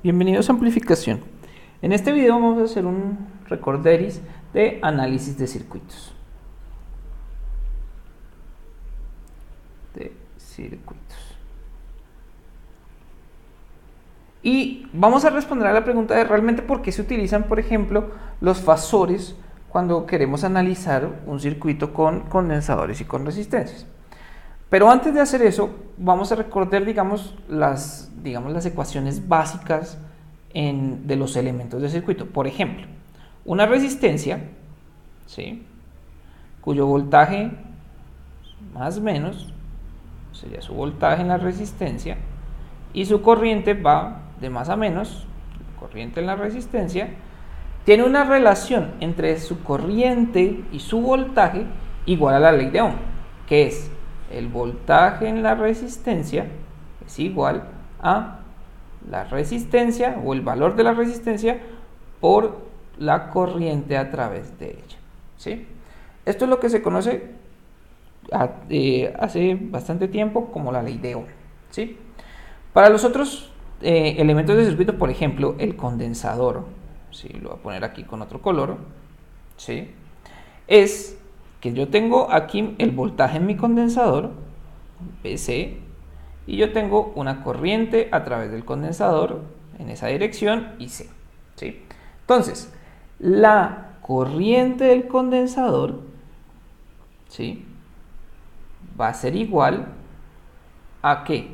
Bienvenidos a Amplificación. En este video vamos a hacer un recorderis de análisis de circuitos. Y vamos a responder a la pregunta de realmente por qué se utilizan, por ejemplo, los fasores cuando queremos analizar un circuito con condensadores y con resistencias. Pero antes de hacer eso, vamos a recordar, las ecuaciones básicas de los elementos del circuito. Por ejemplo, una resistencia, ¿sí?, cuyo voltaje más menos sería su voltaje en la resistencia y su corriente va de más a menos, corriente en la resistencia, tiene una relación entre su corriente y su voltaje igual a la ley de Ohm, que es el voltaje en la resistencia es igual a la resistencia o el valor de la resistencia por la corriente a través de ella, ¿sí? Esto es lo que se conoce hace bastante tiempo como la ley de Ohm, ¿sí? Para los otros elementos de circuito, por ejemplo, el condensador, ¿sí?, lo voy a poner aquí con otro color, ¿sí?, es que yo tengo aquí el voltaje en mi condensador, BC, y yo tengo una corriente a través del condensador en esa dirección, IC, ¿sí? Entonces, la corriente del condensador, ¿sí?, va a ser igual a ¿qué?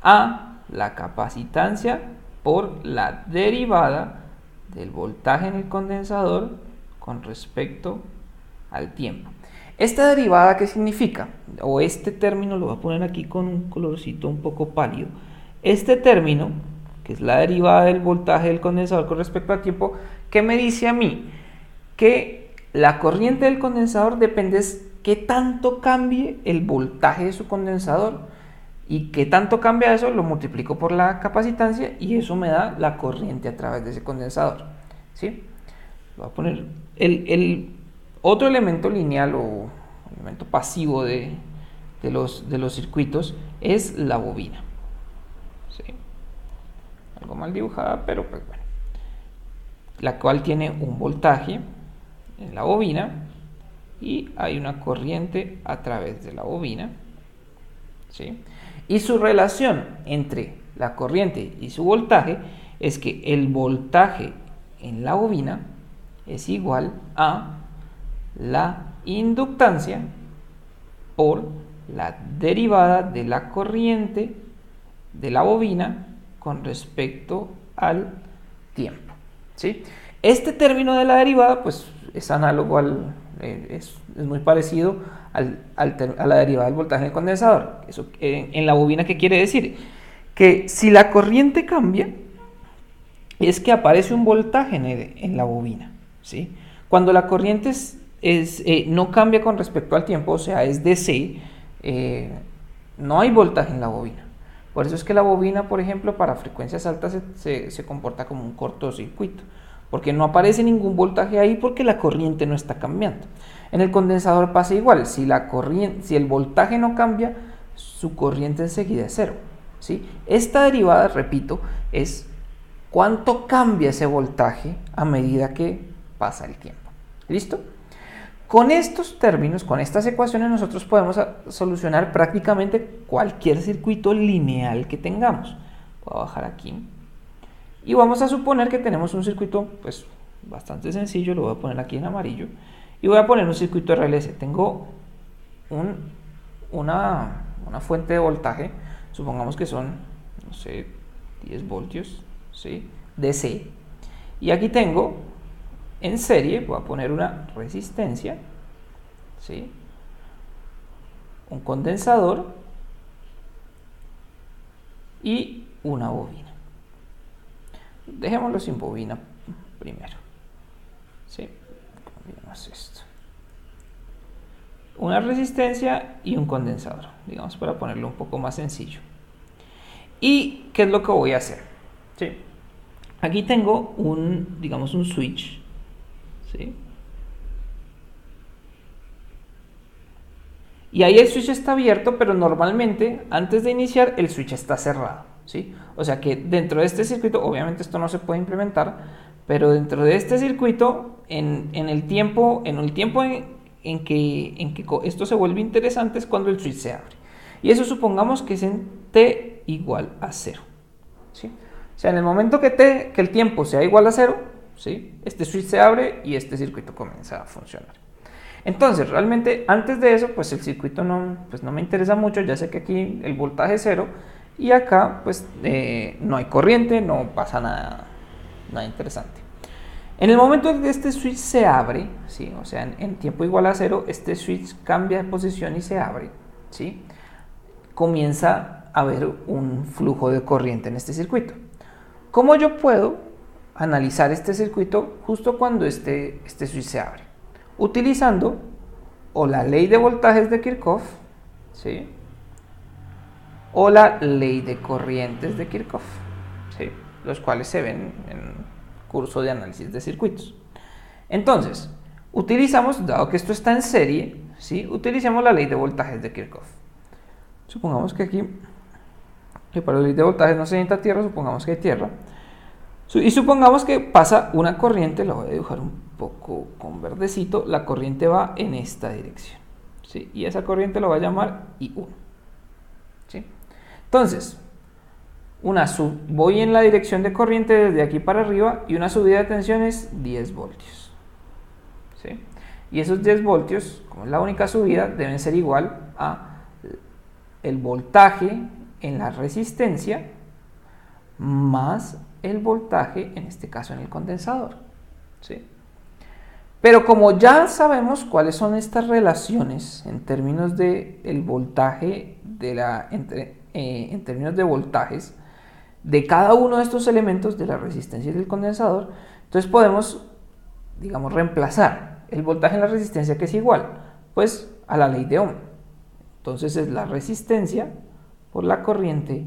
A la capacitancia por la derivada del voltaje en el condensador con respecto al tiempo. ¿Esta derivada qué significa? O este término lo voy a poner aquí con un colorcito un poco pálido. Este término, que es la derivada del voltaje del condensador con respecto al tiempo, ¿qué me dice a mí? Que la corriente del condensador depende de qué tanto cambie el voltaje de su condensador. Y qué tanto cambia eso, lo multiplico por la capacitancia y eso me da la corriente a través de ese condensador, ¿sí? Voy a poner el otro elemento lineal o elemento pasivo de los circuitos es la bobina, ¿sí? Algo mal dibujada, pero pues bueno. La cual tiene un voltaje en la bobina y hay una corriente a través de la bobina, ¿sí? Y su relación entre la corriente y su voltaje es que el voltaje en la bobina es igual a la inductancia por la derivada de la corriente de la bobina con respecto al tiempo, ¿sí? Este término de la derivada pues es análogo es muy parecido a la derivada del voltaje del condensador. Eso, en la bobina, ¿qué quiere decir? Que si la corriente cambia, es que aparece un voltaje en la bobina, ¿sí? Cuando la corriente no cambia con respecto al tiempo, o sea, es DC, no hay voltaje en la bobina. Por eso es que la bobina, por ejemplo, para frecuencias altas se comporta como un cortocircuito, porque no aparece ningún voltaje ahí porque la corriente no está cambiando. En el condensador pasa igual, si el voltaje no cambia, su corriente enseguida es cero, ¿sí? Esta derivada, repito, es cuánto cambia ese voltaje a medida que pasa el tiempo. ¿Listo? Con estos términos, con estas ecuaciones, nosotros podemos solucionar prácticamente cualquier circuito lineal que tengamos. Voy a bajar aquí. Y vamos a suponer que tenemos un circuito pues bastante sencillo, lo voy a poner aquí en amarillo. Y voy a poner un circuito RLC. Tengo una fuente de voltaje, supongamos que son, no sé, 10 voltios, ¿sí?, DC. Y aquí tengo en serie, voy a poner una resistencia, ¿sí?, un condensador y una bobina. Dejémoslo sin bobina primero, ¿sí? Cambiamos esto. Una resistencia y un condensador, digamos, para ponerlo un poco más sencillo. ¿Y qué es lo que voy a hacer? ¿Sí? Aquí tengo un switch, ¿sí? Y ahí el switch está abierto, pero normalmente antes de iniciar el switch está cerrado, ¿sí? O sea que dentro de este circuito, obviamente esto no se puede implementar, pero dentro de este circuito, en el tiempo en que esto se vuelve interesante es cuando el switch se abre. Y eso supongamos que es en t igual a 0. ¿Sí? O sea, en el momento que el tiempo sea igual a 0, ¿sí? Este switch se abre y este circuito comienza a funcionar. Entonces, realmente, antes de eso, pues el circuito no me interesa mucho. Ya sé que aquí el voltaje es 0 y acá, pues, no hay corriente, no pasa nada interesante. En el momento en que este switch se abre, ¿sí? O sea, en tiempo igual a 0, este switch cambia de posición y se abre, ¿sí? Comienza a haber un flujo de corriente en este circuito. ¿Cómo yo puedo analizar este circuito justo cuando este switch se abre? Utilizando o la ley de voltajes de Kirchhoff, ¿sí? O la ley de corrientes de Kirchhoff, ¿sí? Los cuales se ven en curso de análisis de circuitos. Entonces, utilizamos, dado que esto está en serie, ¿sí? Utilizamos la ley de voltajes de Kirchhoff. Supongamos que aquí, que para la ley de voltajes no se necesita tierra, supongamos que hay tierra. Y supongamos que pasa una corriente, lo voy a dibujar un poco con verdecito, la corriente va en esta dirección, ¿sí? Y esa corriente lo va a llamar I1, ¿sí? Entonces, voy en la dirección de corriente desde aquí para arriba y una subida de tensión es 10 voltios, ¿sí? Y esos 10 voltios, como es la única subida, deben ser igual a el voltaje en la resistencia más el voltaje, en este caso en el condensador, ¿sí? Pero como ya sabemos cuáles son estas relaciones en términos de el voltaje en términos de voltajes de cada uno de estos elementos de la resistencia y del condensador, entonces podemos, digamos, reemplazar el voltaje en la resistencia, que es igual, pues, a la ley de Ohm. Entonces es la resistencia por la corriente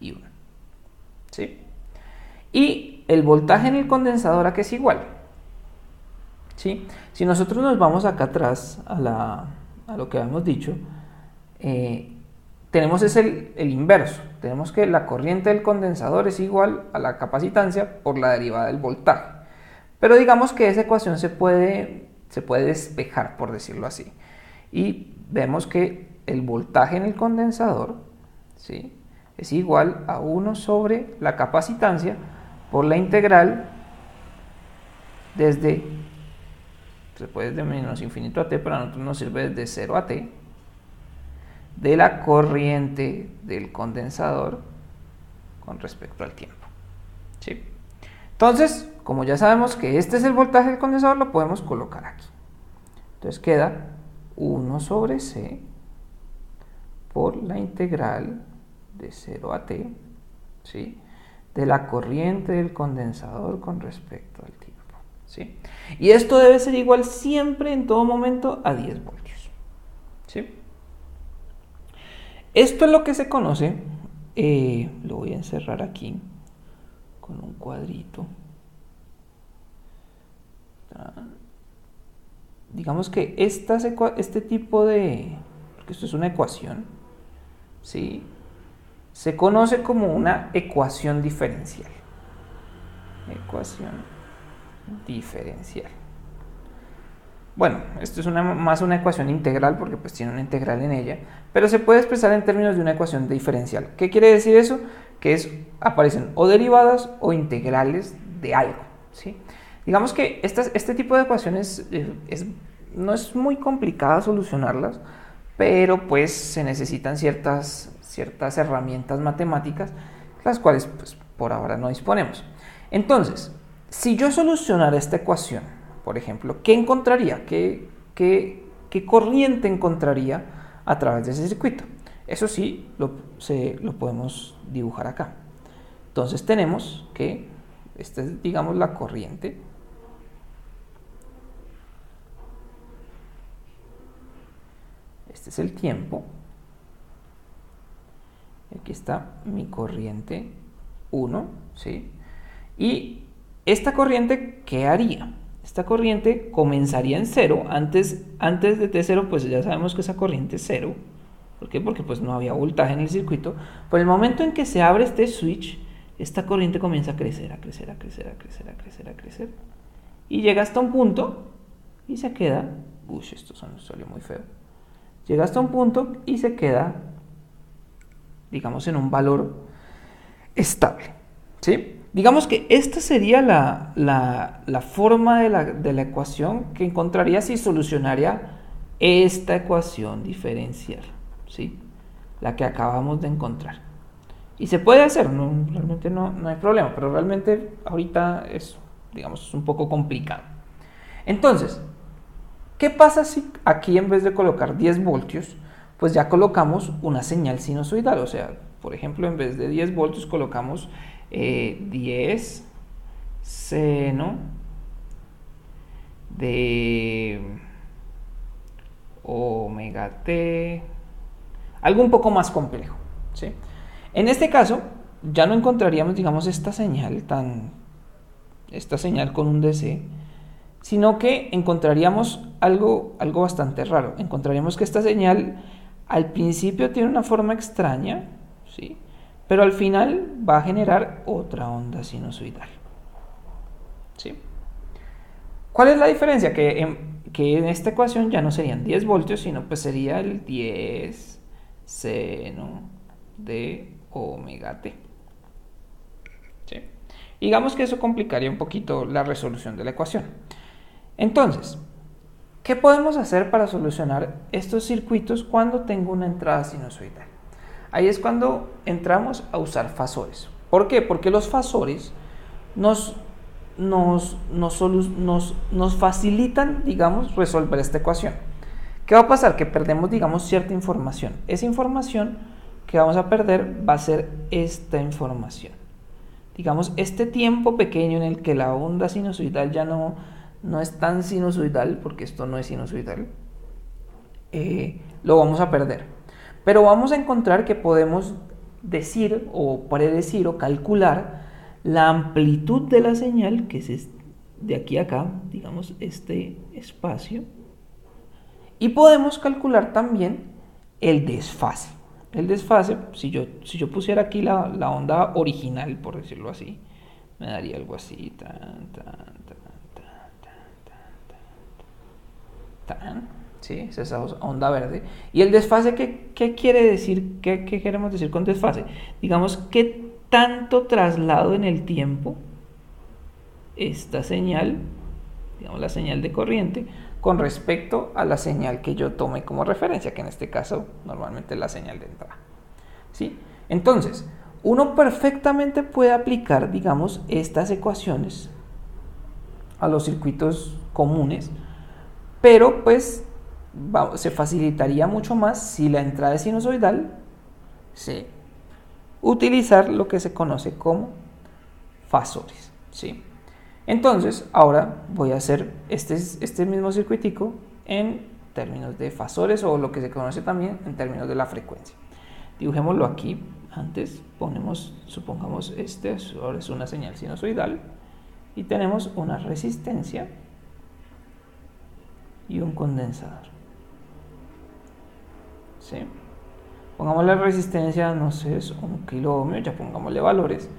I1, ¿sí? Y el voltaje en el condensador, ¿a qué es igual? ¿Sí? Si nosotros nos vamos acá atrás a lo que habíamos dicho, tenemos el inverso. Tenemos que la corriente del condensador es igual a la capacitancia por la derivada del voltaje. Pero digamos que esa ecuación se puede despejar, por decirlo así. Y vemos que el voltaje en el condensador, ¿sí?, es igual a 1 sobre la capacitancia por la integral desde menos infinito a t, pero a nosotros nos sirve desde 0 a t, de la corriente del condensador con respecto al tiempo, ¿sí? Entonces, como ya sabemos que este es el voltaje del condensador, lo podemos colocar aquí. Entonces queda 1 sobre c por la integral de 0 a t, ¿sí?, de la corriente del condensador con respecto al tiempo, ¿sí? Y esto debe ser igual siempre, en todo momento, a 10 voltios, ¿sí? Esto es lo que se conoce, lo voy a encerrar aquí con un cuadrito. Digamos que este tipo de, porque esto es una ecuación, ¿sí?, se conoce como una ecuación diferencial. Ecuación diferencial. Bueno, esto es más una ecuación integral porque pues tiene una integral en ella, pero se puede expresar en términos de una ecuación diferencial. ¿Qué quiere decir eso? Que aparecen o derivadas o integrales de algo, ¿sí? Digamos que este tipo de ecuaciones no es muy complicada solucionarlas, pero pues se necesitan ciertas herramientas matemáticas, las cuales pues por ahora no disponemos. Entonces, si yo solucionara esta ecuación, por ejemplo, ¿qué encontraría? ¿Qué corriente encontraría a través de ese circuito? Eso sí, lo podemos dibujar acá. Entonces tenemos que, esta es, digamos, la corriente. Este es el tiempo. Aquí está mi corriente 1, ¿sí? Y esta corriente, ¿qué haría? Esta corriente comenzaría en 0, antes de T0, pues ya sabemos que esa corriente es 0, ¿Por qué? Porque pues no había voltaje en el circuito. Por el momento en que se abre este switch, esta corriente comienza a crecer, a crecer, a crecer, a crecer, a crecer, a crecer. Y llega hasta un punto y se queda... Uy, esto salió muy feo. Llega hasta un punto y se queda, digamos, en un valor estable, ¿sí? Digamos que esta sería la forma de la ecuación que encontraría si solucionaría esta ecuación diferencial, ¿sí? La que acabamos de encontrar. Y se puede hacer, realmente no hay problema, pero realmente ahorita es, digamos, un poco complicado. Entonces, ¿qué pasa si aquí en vez de colocar 10 voltios, pues ya colocamos una señal sinusoidal? O sea, por ejemplo, en vez de 10 voltios colocamos 10 seno de omega t, algo un poco más complejo, ¿sí? En este caso, ya no encontraríamos, digamos, esta señal con un DC, sino que encontraríamos algo bastante raro. Encontraríamos que esta señal al principio tiene una forma extraña, ¿sí? Pero al final va a generar otra onda sinusoidal, ¿sí? ¿Cuál es la diferencia? Que en esta ecuación ya no serían 10 voltios, sino pues sería el 10 seno de omega t, ¿sí? Digamos que eso complicaría un poquito la resolución de la ecuación. Entonces, ¿qué podemos hacer para solucionar estos circuitos cuando tengo una entrada sinusoidal? Ahí es cuando entramos a usar fasores. ¿Por qué? Porque los fasores nos facilitan, digamos, resolver esta ecuación. ¿Qué va a pasar? Que perdemos, digamos, cierta información. Esa información que vamos a perder va a ser esta información. Digamos, este tiempo pequeño en el que la onda sinusoidal ya no es tan sinusoidal, porque esto no es sinusoidal, lo vamos a perder. Pero vamos a encontrar que podemos decir o predecir o calcular la amplitud de la señal, que es de aquí a acá, digamos, este espacio. Y podemos calcular también el desfase. El desfase, si yo pusiera aquí la onda original, por decirlo así, me daría algo así, ¿sí? Es esa onda verde. ¿Y el desfase qué quiere decir? ¿Qué queremos decir con desfase? Digamos, ¿qué tanto traslado en el tiempo esta señal, digamos la señal de corriente, con respecto a la señal que yo tome como referencia, que en este caso normalmente es la señal de entrada, ¿sí? Entonces, uno perfectamente puede aplicar, digamos, estas ecuaciones a los circuitos comunes, pero pues se facilitaría mucho más si la entrada es sinusoidal, ¿sí? Utilizar lo que se conoce como fasores, ¿sí? Entonces, ahora voy a hacer este mismo circuitico en términos de fasores, o lo que se conoce también en términos de la frecuencia. Dibujémoslo aquí. Antes supongamos ahora es una señal sinusoidal y tenemos una resistencia y un condensador, ¿sí? Pongamos la resistencia, no sé, es 1 kilo ohmio, ya pongámosle valores,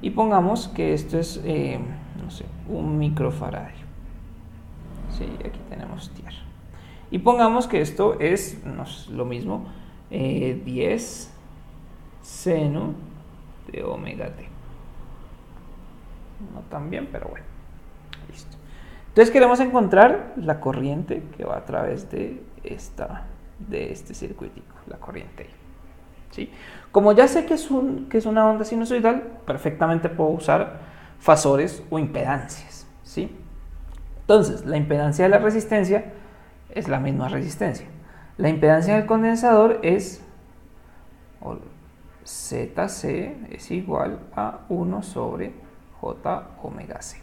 y pongamos que esto es, no sé, 1 microfaradio, ¿sí? Aquí tenemos tierra. Y pongamos que esto es, no sé, lo mismo, 10 seno de omega t. No tan bien, pero bueno, listo. Entonces queremos encontrar la corriente que va a través de este circuitico, la corriente I, ¿sí? Como ya sé que es una onda sinusoidal, perfectamente puedo usar fasores o impedancias, ¿sí? Entonces, la impedancia de la resistencia es la misma resistencia. La impedancia del condensador es ZC es igual a 1 sobre J omega C,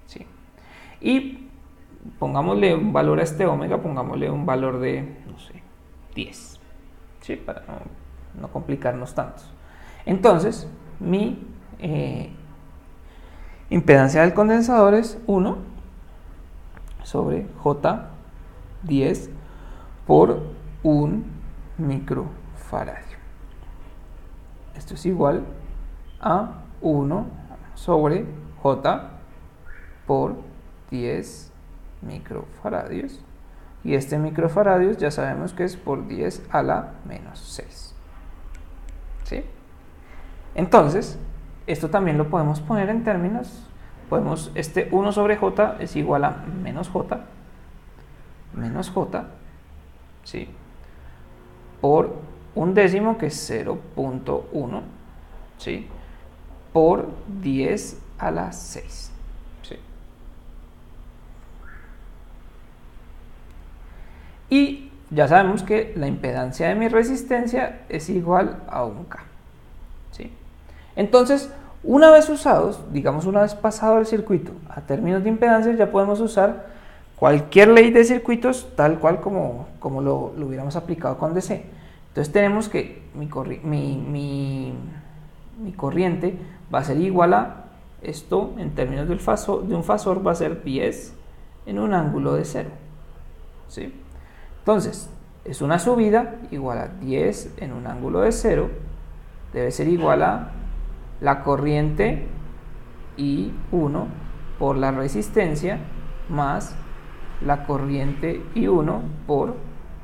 ¿sí? Y pongámosle un valor a este omega, pongámosle un valor de, no sé, 10, ¿sí? Para no complicarnos tanto. Entonces, mi impedancia del condensador es 1 sobre J10 por 1 microfarad. microfaradio. Esto es igual a 1 sobre J por 10 microfaradios. Y este microfaradios ya sabemos que es por 10 a la menos 6. ¿Sí? Entonces, esto también lo podemos poner en términos. Este 1 sobre J es igual a menos J, ¿sí? Por un décimo, que es 0.1, ¿sí? Por 10 a la 6. ¿Sí? Y ya sabemos que la impedancia de mi resistencia es igual a 1K. ¿Sí? Entonces, una vez usados, digamos una vez pasado el circuito a términos de impedancia, ya podemos usar cualquier ley de circuitos tal cual como lo hubiéramos aplicado con DC. Entonces tenemos que mi corriente va a ser igual a esto en términos de un fasor, va a ser 10 en un ángulo de 0. ¿Sí? Entonces, es una subida igual a 10 en un ángulo de 0, debe ser igual a la corriente I1 por la resistencia más la corriente I1 por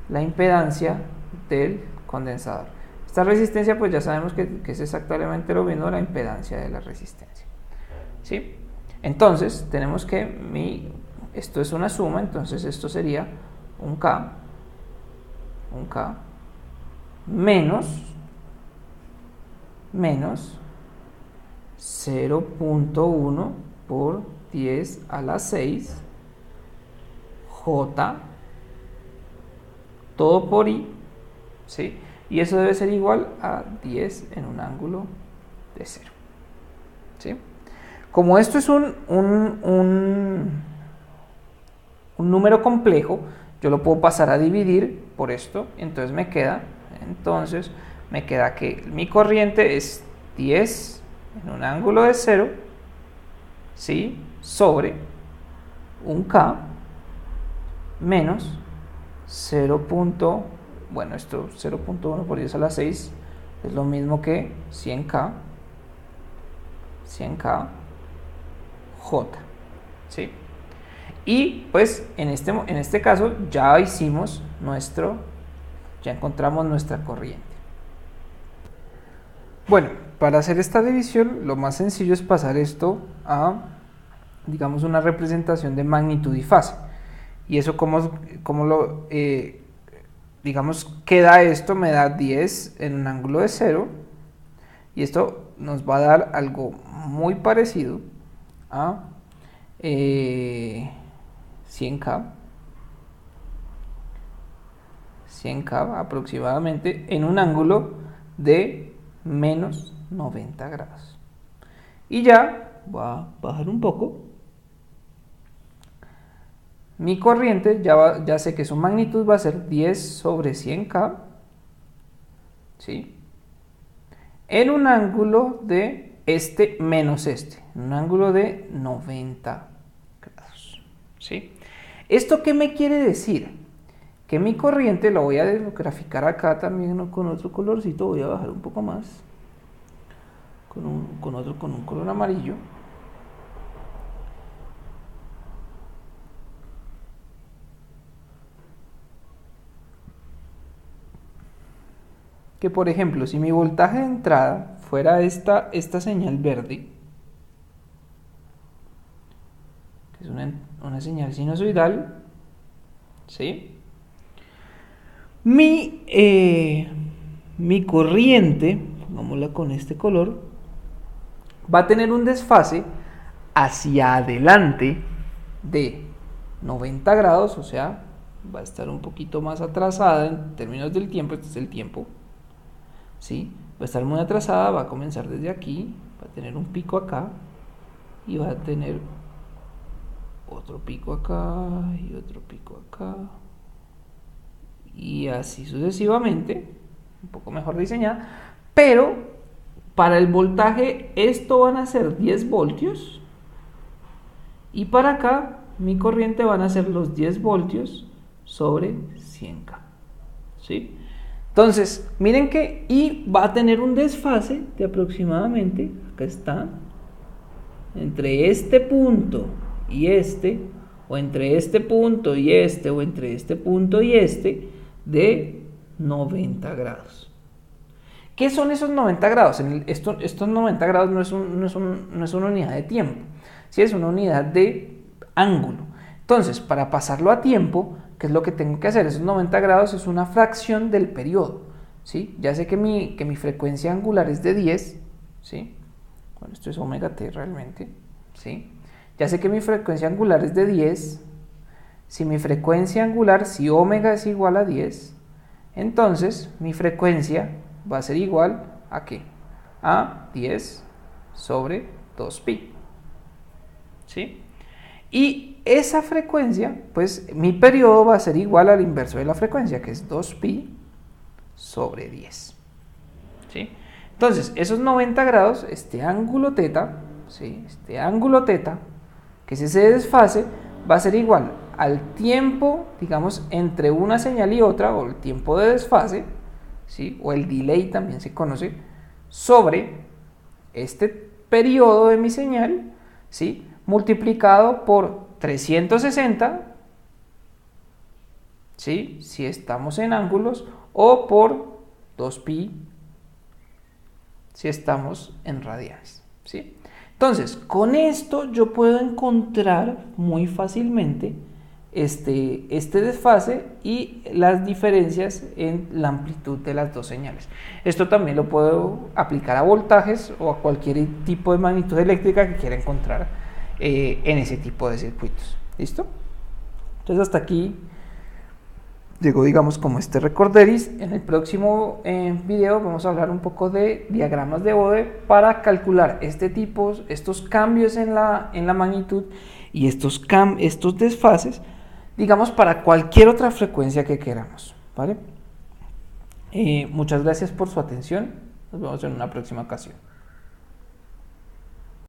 la impedancia del condensador. Esta resistencia pues ya sabemos que es exactamente lo mismo a la impedancia de la resistencia. ¿Sí? Entonces tenemos que esto es una suma, entonces esto sería un K menos 0.1 por 10 a la 6 J, todo por I, ¿sí? Y eso debe ser igual a 10 en un ángulo de 0. ¿Sí? Como esto es un número complejo, yo lo puedo pasar a dividir por esto, entonces me queda que mi corriente es 10 en un ángulo de 0, ¿sí? Sobre un K menos 0.1 por 10 a la 6 es lo mismo que 100K J, ¿sí? Y pues en este caso ya encontramos nuestra corriente. Bueno, para hacer esta división lo más sencillo es pasar esto a, digamos, una representación de magnitud y fase. Y eso digamos, queda esto, me da 10 en un ángulo de 0, y esto nos va a dar algo muy parecido a 100K aproximadamente en un ángulo de menos 90 grados. Y ya voy a bajar un poco. Mi corriente, ya sé que su magnitud va a ser 10 sobre 100K, ¿sí? En un ángulo de menos en un ángulo de 90 grados, ¿sí? ¿Esto qué me quiere decir? Que mi corriente, lo voy a graficar acá también con otro colorcito, voy a bajar un poco más, con un color amarillo. Que por ejemplo, si mi voltaje de entrada fuera esta señal verde, que es una señal sinusoidal, ¿sí? Mi corriente, pongámosla con este color, va a tener un desfase hacia adelante de 90 grados, o sea, va a estar un poquito más atrasada en términos del tiempo. Este es el tiempo, ¿sí? Va a estar muy atrasada, va a comenzar desde aquí, va a tener un pico acá y va a tener otro pico acá y otro pico acá y así sucesivamente, un poco mejor diseñada, pero para el voltaje esto van a ser 10 voltios y para acá mi corriente van a ser los 10 voltios sobre 100K, ¿sí? Entonces, miren que I va a tener un desfase de aproximadamente, acá está, entre este punto y este, o entre este punto y este, o entre este punto y este, de 90 grados. ¿Qué son esos 90 grados? Estos 90 grados no es una unidad de tiempo, ¿sí? Es una unidad de ángulo. Entonces, para pasarlo a tiempo, ¿qué es lo que tengo que hacer? Esos 90 grados es una fracción del periodo, ¿sí? Ya sé que mi frecuencia angular es de 10, ¿sí? Bueno, esto es omega t realmente, ¿sí? Ya sé que mi frecuencia angular es de 10. Si mi frecuencia angular, si omega es igual a 10, entonces mi frecuencia va a ser igual a ¿qué? A 10 sobre 2pi, ¿sí? Y esa frecuencia, pues mi periodo va a ser igual al inverso de la frecuencia, que es 2pi sobre 10, ¿sí? Entonces, esos 90 grados, este ángulo teta, ¿sí? Este ángulo teta, que es ese desfase, va a ser igual al tiempo, digamos, entre una señal y otra, o el tiempo de desfase, ¿sí? O el delay también se conoce, sobre este periodo de mi señal, ¿sí? Multiplicado por 360, ¿sí? Si estamos en ángulos, o por 2pi si estamos en radianes, ¿sí? Entonces, con esto yo puedo encontrar muy fácilmente este desfase y las diferencias en la amplitud de las dos señales. Esto también lo puedo aplicar a voltajes o a cualquier tipo de magnitud eléctrica que quiera encontrar en ese tipo de circuitos. ¿Listo? Entonces hasta aquí llegó, digamos, como este recorderis. En el próximo video vamos a hablar un poco de diagramas de Bode para calcular estos cambios en la magnitud y estos desfases, digamos, para cualquier otra frecuencia que queramos, ¿vale? Muchas gracias por su atención. Nos vemos en una próxima ocasión.